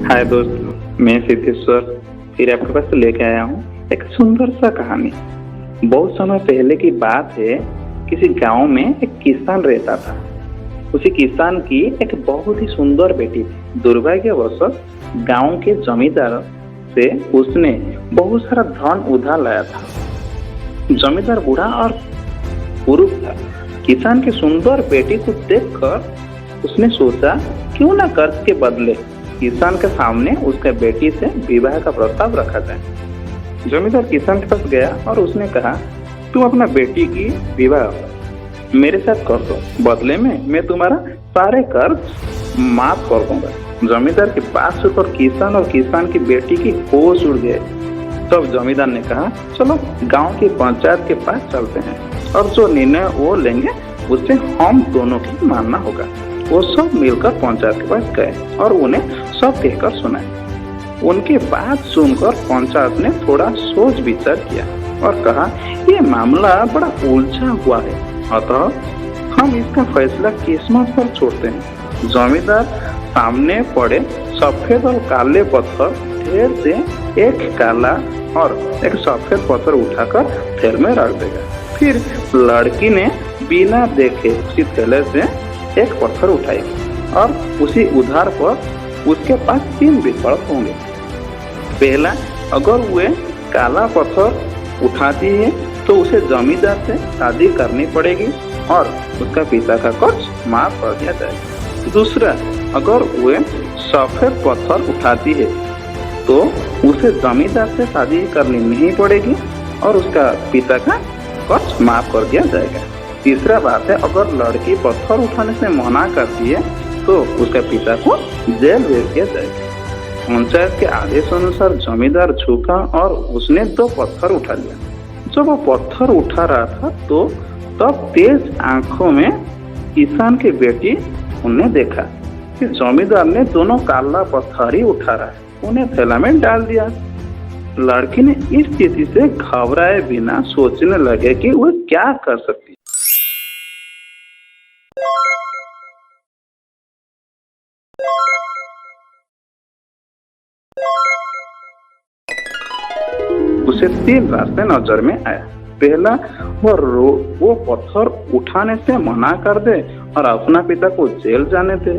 हाय दोस्त, मैं सिद्धेश्वर फिर आपके पास लेके आया हूँ एक सुंदर सा कहानी। बहुत समय पहले की बात है। किसी गांव में एक किसान रहता था। उसी किसान की एक बहुत ही सुंदर बेटी थी। दुर्भाग्यवश गांव के जमींदार से उसने बहुत सारा धन उधार लाया था। जमींदार बूढ़ा और पुरुष था। किसान की सुंदर बेटी को देखकर उसने सोचा क्यों ना कर्ज के बदले किसान के सामने उसके बेटी से विवाह का प्रस्ताव रखा जाए। जमींदार किसान के पास गया और उसने कहा, तुम अपना बेटी की विवाह मेरे साथ कर दो, बदले में मैं तुम्हारा सारे कर्ज माफ कर दूंगा। जमींदार की बात सुनकर किसान और किसान की बेटी की होश उड़ गए। तब जमींदार ने कहा, चलो गांव की पंचायत के पास चलते हैं और जो निर्णय वो लेंगे उससे हम दोनों की मानना होगा। वो सब मिलकर पंचायत के पास गए और उन्हें सब कहकर सुनाए। उनकी बात सुनकर पंचायत ने थोड़ा सोच विचार किया और कहा, ये मामला बड़ा उलझा हुआ है, अतः हम इसका फैसला किस्मत पर छोड़ते हैं। जमींदार सामने पड़े सफेद और काले पत्थर ढेर से एक काला और एक सफेद पत्थर उठाकर थैले में रख देगा। फिर लड़की ने बिना देखे उसी थैले से एक पत्थर उठाएगी और उसी उधार पर उसके पास 3 विकल्प होंगे। पहला, अगर वे काला पत्थर उठाती है तो उसे जमींदार से शादी करनी पड़ेगी और उसका पिता का कर्ज माफ कर दिया जाएगा। दूसरा, अगर वे सफेद पत्थर उठाती है तो उसे जमींदार से शादी करनी नहीं पड़ेगी और उसका पिता का कर्ज माफ कर दिया जाएगा। तीसरा बात है, अगर लड़की पत्थर उठाने से मना करती है तो उसके पिता को जेल भेज दिया जाएगा। पंचायत के आदेश अनुसार जमींदार झुका और उसने 2 पत्थर उठा लिया। जब वो पत्थर उठा रहा था तो तब तेज आंखों में किसान की बेटी उन्हें देखा कि जमींदार ने दोनों काला पत्थर ही उठा रहा है, उन्हें थैला में डाल दिया। लड़की ने इस स्थिति से घबराए बिना सोचने लगे कि वह क्या कर सकती। उसे 3 रास्ते नजर में आया। पहला, वो पत्थर उठाने से मना कर दे और अपना पिता को जेल जाने दे।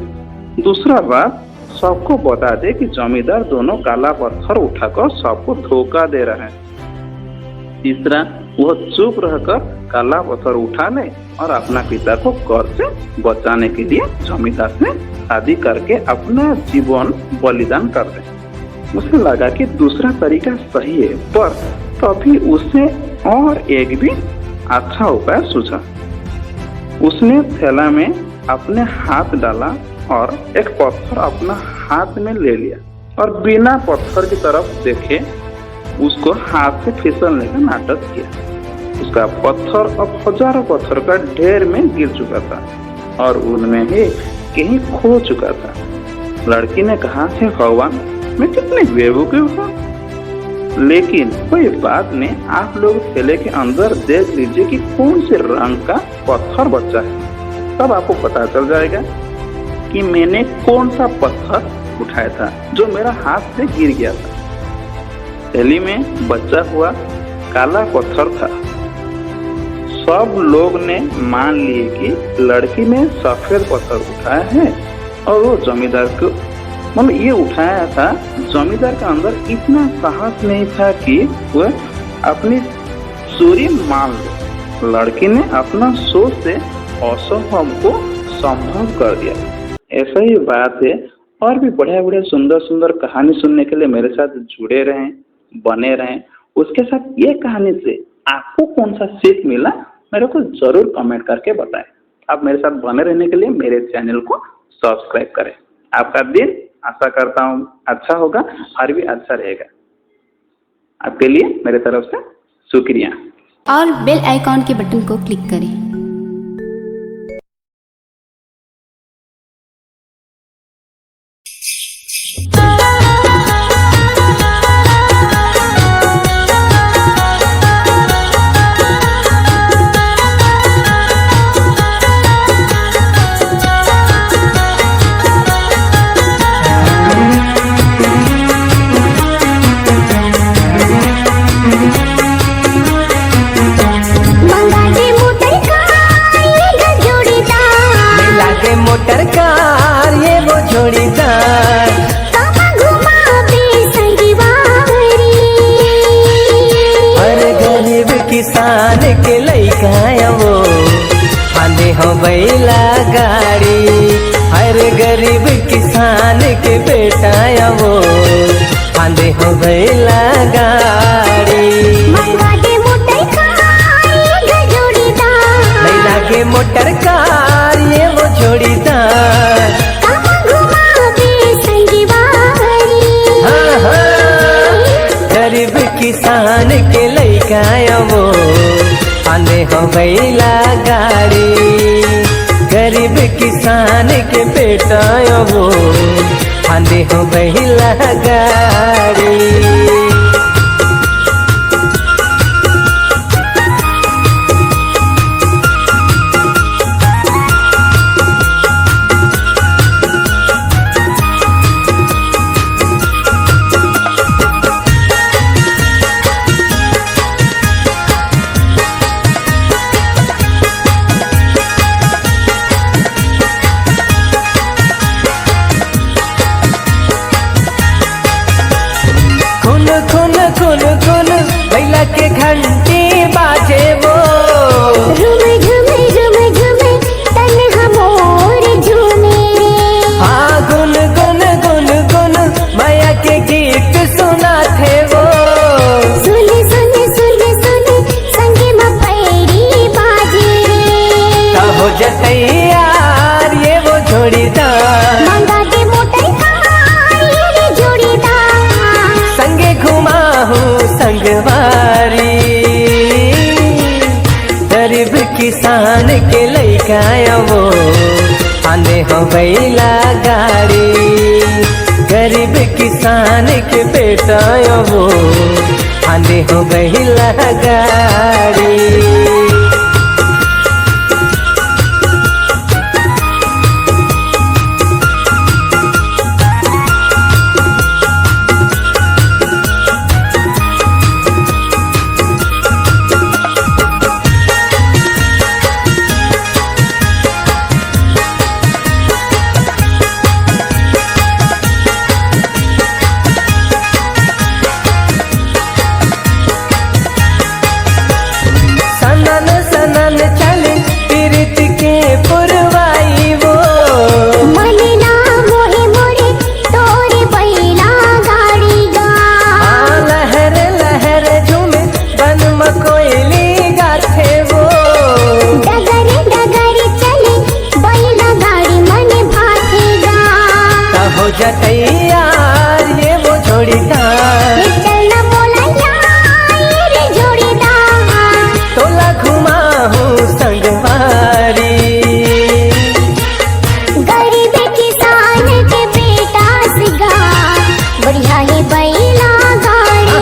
दूसरा बात, सबको बता दे कि जमींदार दोनों काला पत्थर उठाकर सबको धोखा दे रहा है। तीसरा, वो चुप रहकर काला पत्थर उठा ले और अपना पिता को कर्ज से बचाने के लिए जमींदार से शादी करके अपना जीवन बलिदान कर दे। उसे लगा कि दूसरा तरीका सही है, पर तभी उसे और एक भी अच्छा उपाय सूझा। उसने थैला में अपने हाथ डाला और एक पत्थर अपना हाथ में ले लिया और बिना पत्थर की तरफ देखे उसको हाथ से फिसलने का नाटक किया। उसका पत्थर अब हजारों पत्थर का ढेर में गिर चुका था और उनमें ही कहीं खो चुका था। लड़की ने कहा, हे भगवान, मैं कितनी बेवकूफ हूँ। लेकिन कोई बात नहीं, आप लोग थैले के अंदर देख लीजिए कि कौन से रंग का पत्थर बचा है, तब आपको पता चल जाएगा कि मैंने कौन सा पत्थर उठाया था जो मेरा हाथ से गिर गया था। थैली में बचा हुआ काला पत्थर था। सब लोग ने मान लिए कि लड़की ने सफेद पत्थर उठाया है और वो जमींदार को मतलब ये उठाया था। जमींदार के अंदर इतना साहस नहीं था कि वह अपनी चोरी मान ले। लड़की ने अपना सोच से असंभव को संभव कर दिया। ऐसा ही बात है। और भी बढ़िया सुंदर सुंदर कहानी सुनने के लिए मेरे साथ जुड़े रहें, बने रहें। उसके साथ ये कहानी से आपको कौन सा सीख मिला मेरे को जरूर कमेंट करके बताएं। आप मेरे साथ बने रहने के लिए मेरे चैनल को सब्सक्राइब करें। आपका दिन आशा करता हूँ अच्छा होगा और भी अच्छा रहेगा। आपके लिए मेरे तरफ से शुक्रिया। और बेल आइकॉन के बटन को क्लिक करें। किसान के बेटा वो आंधे हो गईला गाड़ी। नहीं लागे मोटर कार ये वो जोड़ीदार। हाँ हाँ गरीब किसान के लइका वो आंधे हो गईला गाड़ी। गरीब किसान के बेटा वो आंधे हो गईला गाड़ी। बैला के घंटी बाजे वो झूमे झूमे झूमे झूमे तन हमोर झूमे। हाँ गुन गुन गुन गुन माया के गीत सुना थे वो। सुने सुने सुने सुने संगे में पैरी बाजे। हो जते यार ये वो जोड़ीदार। मंगा दे मोटर कार ये जोड़ीदार। संगे घुमा हूँ संगवारी। गरीब किसान के लइका वो आंधे हो गईला गाड़ी। गरीब किसान के बेटा वो आंधे हो गईला गाड़ी। चले पीरित के पुरवाई वो। मने ना मोहे मोरे तोरे बैला गाड़ी गा। लहर लहर झूमे बन मकोयली गाथे वो। डगर डगर चले बैला गाड़ी मने भागेगा। हो जते यार ये वो जोड़ीदार। चलना बोला यार ये जोड़ीदार। तोला घुमा संगवारी। गरीब किसान के बेटा सिगा बढ़िया है बैला गाड़ी।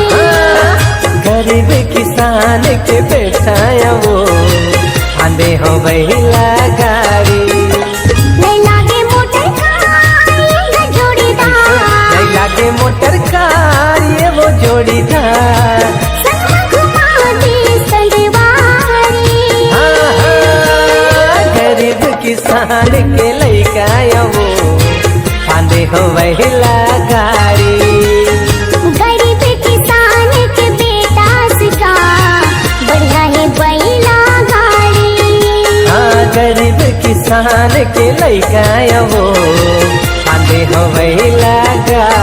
गरीब किसान के बेटा वो आंधे हो गईला गाड़ी। नहीं लागे मोटर कार ये जोड़ीदार। नहीं लागे मोटर कार ये वो जोड़ीदार। संग घुमा दे संगवारी। गरीब किसान के लइका वो आंधे हो गईला गाड़ी। गरीब किसान के बेटा सिका बढ़िया है बैला गाड़ी। हाँ गरीब किसान के लइका वो आंधे हो गईला गाड़ी।